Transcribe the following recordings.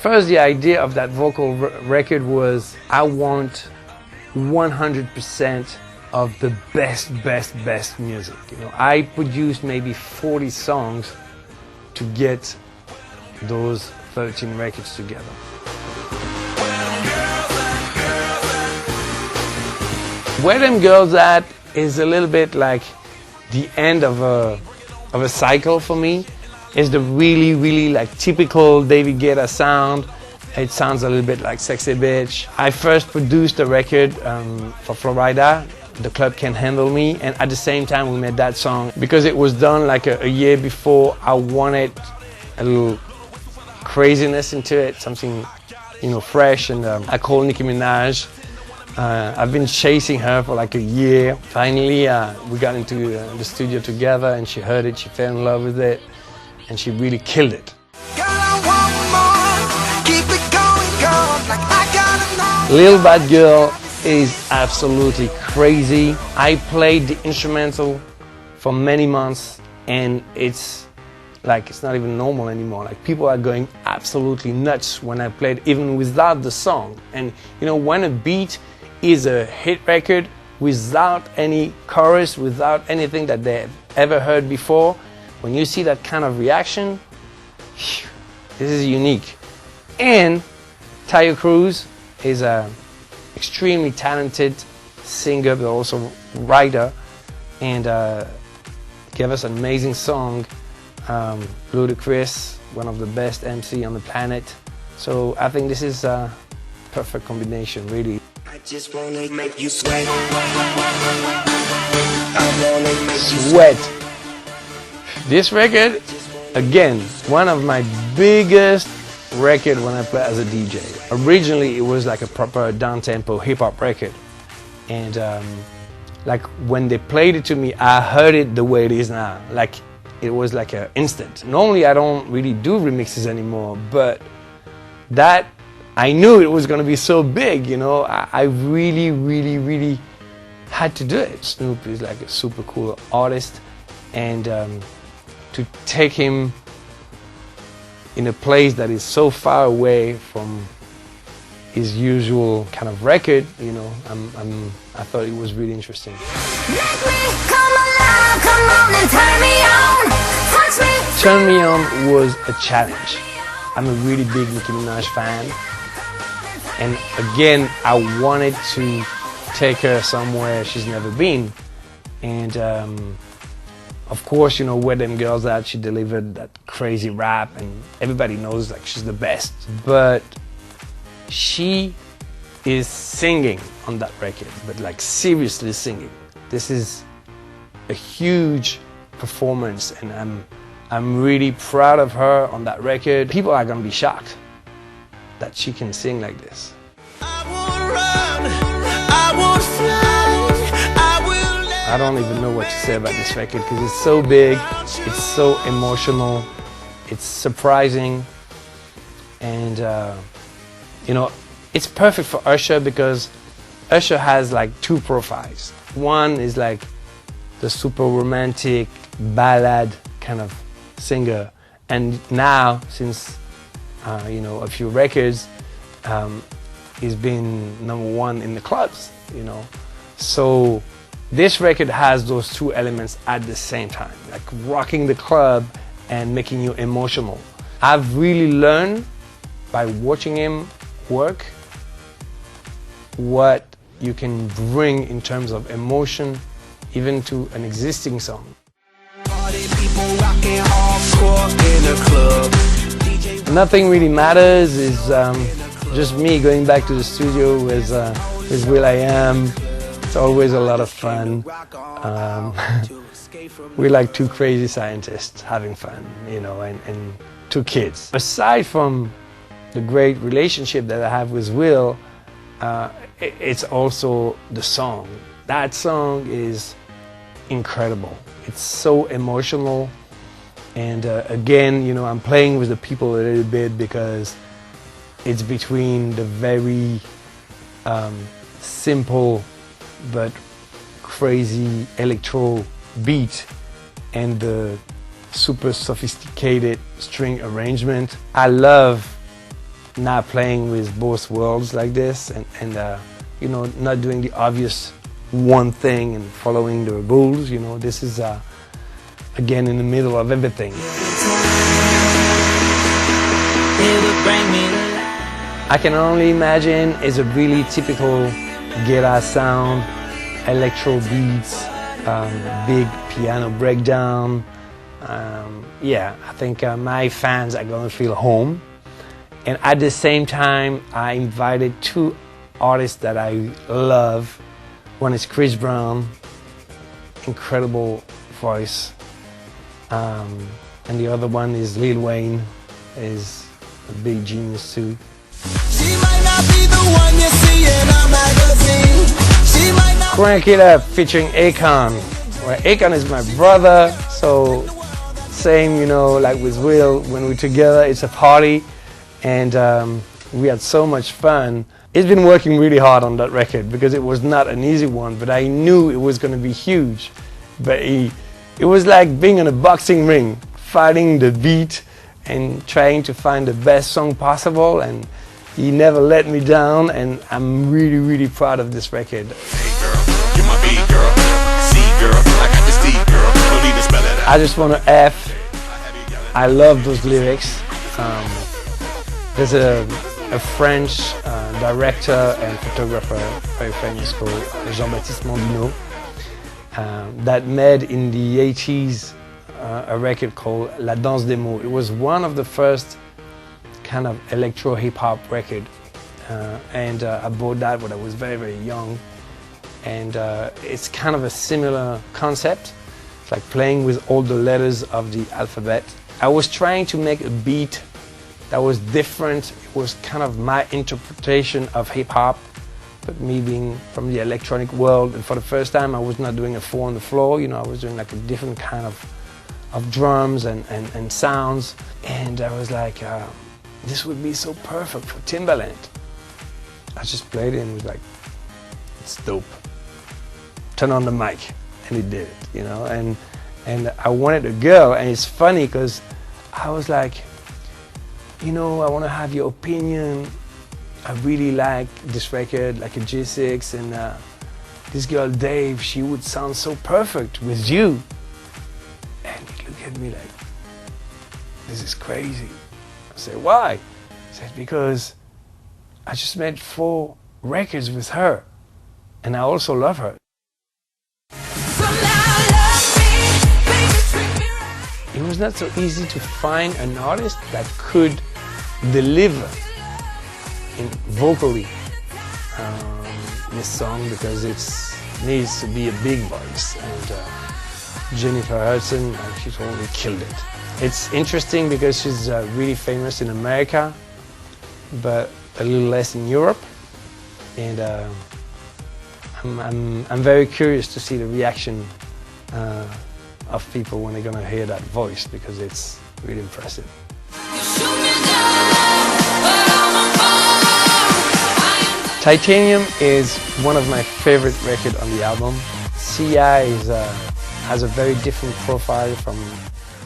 First, the idea of that vocal record was I want 100% of the best music. You know, I produced maybe 40 songs to get those 13 records together. Where Them Girls At is a little bit like the end of a cycle for me. It's the really like typical David Guetta sound. It sounds a little bit like Sexy Bitch. I first produced a record for Florida, The Club Can't Handle Me, and at the same time we made that song. Because it was done like a year before, I wanted a little craziness into it, something, you know, fresh, and I called Nicki Minaj. I've been chasing her for like a year. Finally, we got into the studio together and she heard it, she fell in love with it, and she really killed it. Little Bad Girl is absolutely crazy. I played the instrumental for many months and it's not even normal anymore. Like, people are going absolutely nuts when I play it, even without the song. And you know, when a beat is a hit record without any chorus, without anything that they've ever heard before, when you see that kind of reaction, this is unique. And Tayo Cruz is an extremely talented singer, but also writer, and gave us an amazing song. Ludacris, one of the best MC on the planet. So I think this is a perfect combination, really. I just wanna make you sweat. I wanna make you sweat. This record, again, one of my biggest record when I play as a DJ. Originally, it was like a proper down-tempo hip-hop record, and like when they played it to me, I heard it the way it is now. Like, it was like an instant. Normally, I don't really do remixes anymore, but that, I knew it was going to be so big, you know. I really had to do it. Snoop is like a super cool artist, and to take him in a place that is so far away from his usual kind of record, you know, I thought it was really interesting. Turn Me On was a challenge. I'm a really big Nicki Minaj fan, and again, I wanted to take her somewhere she's never been, and of course, you know, Where Them Girls At, she delivered that crazy rap, and everybody knows like she's the best. But she is singing on that record, but like seriously singing. This is a huge performance, and I'm really proud of her on that record. People are gonna be shocked that she can sing like this. I don't even know what to say about this record because it's so big, it's so emotional, it's surprising, and you know, it's perfect for Usher because Usher has like two profiles. One is like the super romantic ballad kind of singer, and now since you know, a few records, he's been #1 in the clubs, you know. So this record has those two elements at the same time, like rocking the club and making you emotional. I've really learned by watching him work what you can bring in terms of emotion even to an existing song. Nothing really matters is just me going back to the studio with will.i.am. It's always a lot of fun. We're like two crazy scientists having fun, you know, and two kids. Aside from the great relationship that I have with Will, it's also the song. That song is incredible. It's so emotional. And again, you know, I'm playing with the people a little bit because it's between the very simple but crazy electro beat and the super sophisticated string arrangement. I love not playing with both worlds like this, and you know, not doing the obvious one thing and following the rules. You know, this is again in the middle of everything. I can only imagine it's a really typical Guetta sound, electro beats, big piano breakdown. Yeah, I think my fans are gonna feel home. And at the same time, I invited two artists that I love. One is Chris Brown, incredible voice. And the other one is Lil Wayne, is a big genius too. She might not be the one you see in a magazine. She might not. Crank It Up featuring Akon. Well, Akon is my brother, so same, you know, like with Will, when we're together, it's a party, and we had so much fun. He's been working really hard on that record because it was not an easy one, but I knew it was going to be huge. But it was like being in a boxing ring, fighting the beat and trying to find the best song possible, and he never let me down, and I'm really, really proud of this record. Hey girl, you're my B girl, C girl, I got this D girl, don't need to spell it out. I just want to F. I love those lyrics. There's a French director and photographer, very famous, called Jean-Baptiste Mondino, that made in the 80s a record called La Danse des Mots. It was one of the first kind of electro hip-hop record, and I bought that when I was very, very young, and it's kind of a similar concept. It's like playing with all the letters of the alphabet. I was trying to make a beat that was different. It was kind of my interpretation of hip-hop, but me being from the electronic world, and for the first time I was not doing a 4 on the floor, you know, I was doing like a different kind of drums and sounds, and I was like, this would be so perfect for Timbaland. I just played it and was like, it's dope. Turn on the mic, and it did it, you know, and I wanted a girl, and it's funny because I was like, you know, I want to have your opinion. I really like this record, like a G6, and this girl Dave, she would sound so perfect with you. And he looked at me like, this is crazy. I said, why? He said, because I just made 4 records with her, and I also love her. It was not so easy to find an artist that could deliver vocally this song, because it needs to be a big voice, and Jennifer Hudson, she totally killed it. It's interesting because she's really famous in America, but a little less in Europe, and I'm very curious to see the reaction of people when they're gonna hear that voice, because it's really impressive. Titanium is one of my favorite records on the album. Sia has a very different profile from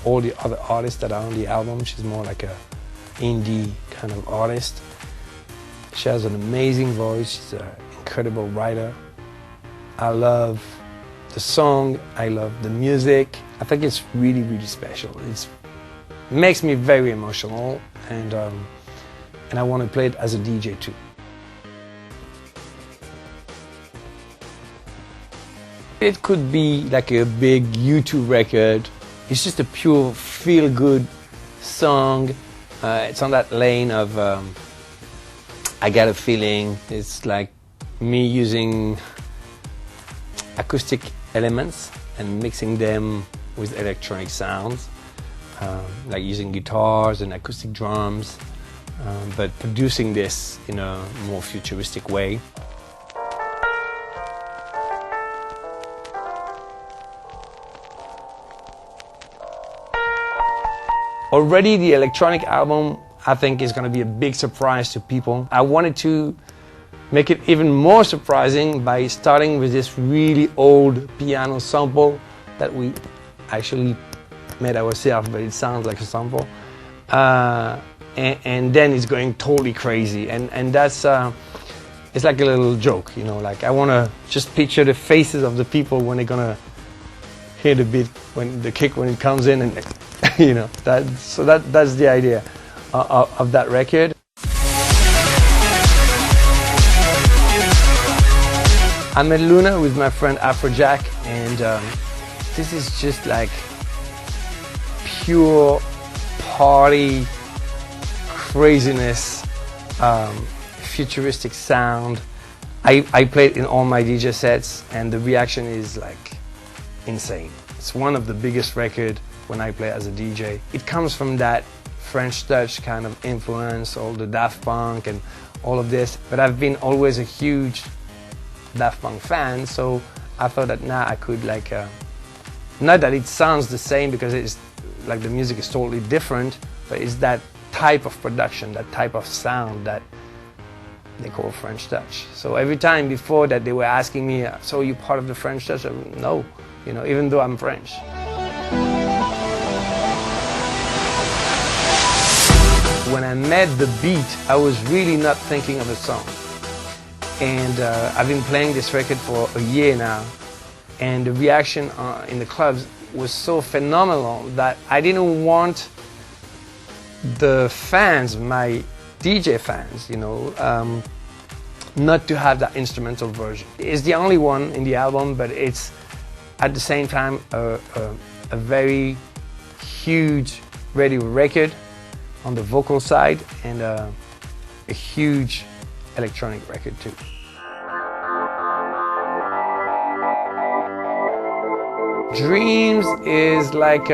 all the other artists that are on the album. She's more like a indie kind of artist. She has an amazing voice. She's an incredible writer. I love the song, I love the music. I think it's really, really special. It makes me very emotional, and I want to play it as a DJ too. It could be like a big U2 record. It's just a pure feel-good song. It's on that lane of I Got a Feeling. It's like me using acoustic elements and mixing them with electronic sounds, like using guitars and acoustic drums, but producing this in a more futuristic way. Already the electronic album, I think, is going to be a big surprise to people. I wanted to make it even more surprising by starting with this really old piano sample that we actually made ourselves, but it sounds like a sample. And then it's going totally crazy, and that's it's like a little joke, you know. Like I want to just picture the faces of the people when they're gonna hear the beat, when the kick, when it comes in, and you know, that's the idea of that record. I'm at Luna with my friend Afrojack, and this is just like pure party craziness, futuristic sound. I play it in all my DJ sets, and the reaction is like insane. It's one of the biggest records when I play as a DJ. It comes from that French touch kind of influence, all the Daft Punk and all of this, but I've been always a huge Daft Punk fan, so I thought that now I could like, not that it sounds the same because it's like the music is totally different, but it's that type of production, that type of sound that they call French touch. So every time before that they were asking me, so you part of the French touch? No, you know, even though I'm French. When I met the beat, I was really not thinking of a song. And I've been playing this record for a year now, and the reaction in the clubs was so phenomenal that I didn't want the fans, my DJ fans, you know, not to have that instrumental version. It's the only one in the album, but it's at the same time a very huge radio record on the vocal side, and a huge electronic record too. Dreams is like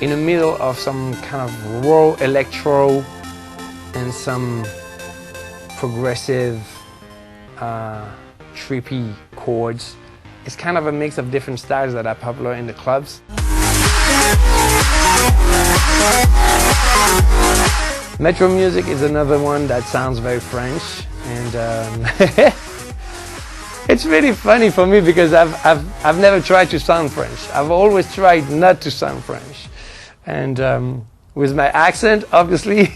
in the middle of some kind of raw electro and some progressive, trippy chords. It's kind of a mix of different styles that are popular in the clubs. Metro music is another one that sounds very French, and it's really funny for me because I've never tried to sound French. I've always tried not to sound French, and with my accent, obviously,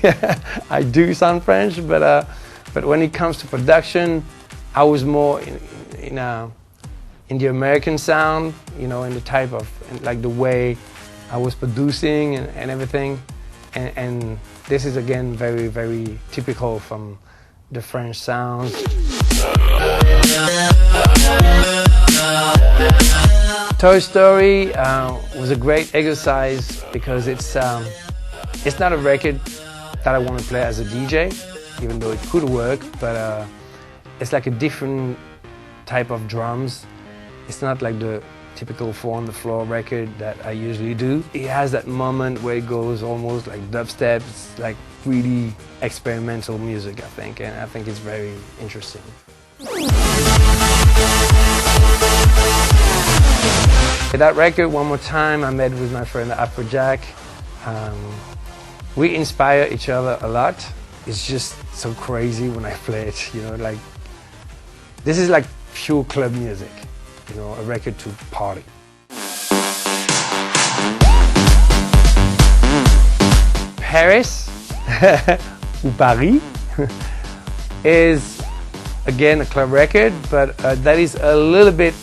I do sound French. But when it comes to production, I was more in the American sound, you know, in the type of like the way I was producing and everything, and this is again very, very typical from the French sound. Toy Story was a great exercise because it's not a record that I want to play as a DJ, even though it could work, but it's like a different type of drums. It's not like the typical 4-on-the-floor record that I usually do. It has that moment where it goes almost like dubstep. It's like really experimental music, I think, and I think it's very interesting. That record, one more time, I met with my friend Afrojack. We inspire each other a lot. It's just so crazy when I play it, you know, like this is like pure club music, you know, a record to party. Paris, ou Paris, is again a club record, but that is a little bit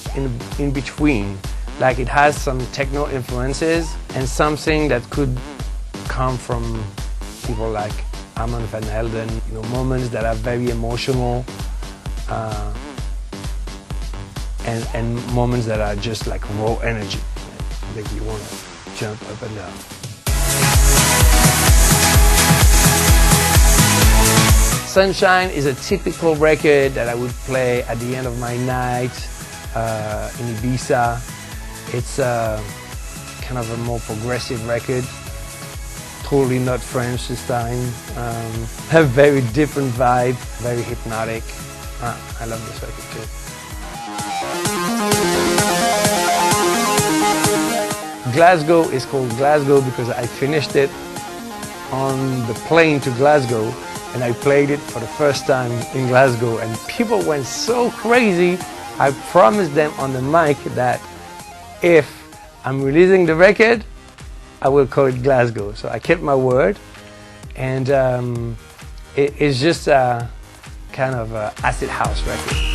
in between. Like it has some techno influences and something that could come from people like Armand van Helden, you know, moments that are very emotional, and moments that are just like raw energy, make you want to jump up and down. Sunshine is a typical record that I would play at the end of my night in Ibiza. It's kind of a more progressive record, totally not French this time. A very different vibe, very hypnotic. I love this record too. Glasgow is called Glasgow because I finished it on the plane to Glasgow, and I played it for the first time in Glasgow, and people went so crazy. I promised them on the mic that if I'm releasing the record, I will call it Glasgow. So I kept my word, and it's just a kind of acid house record.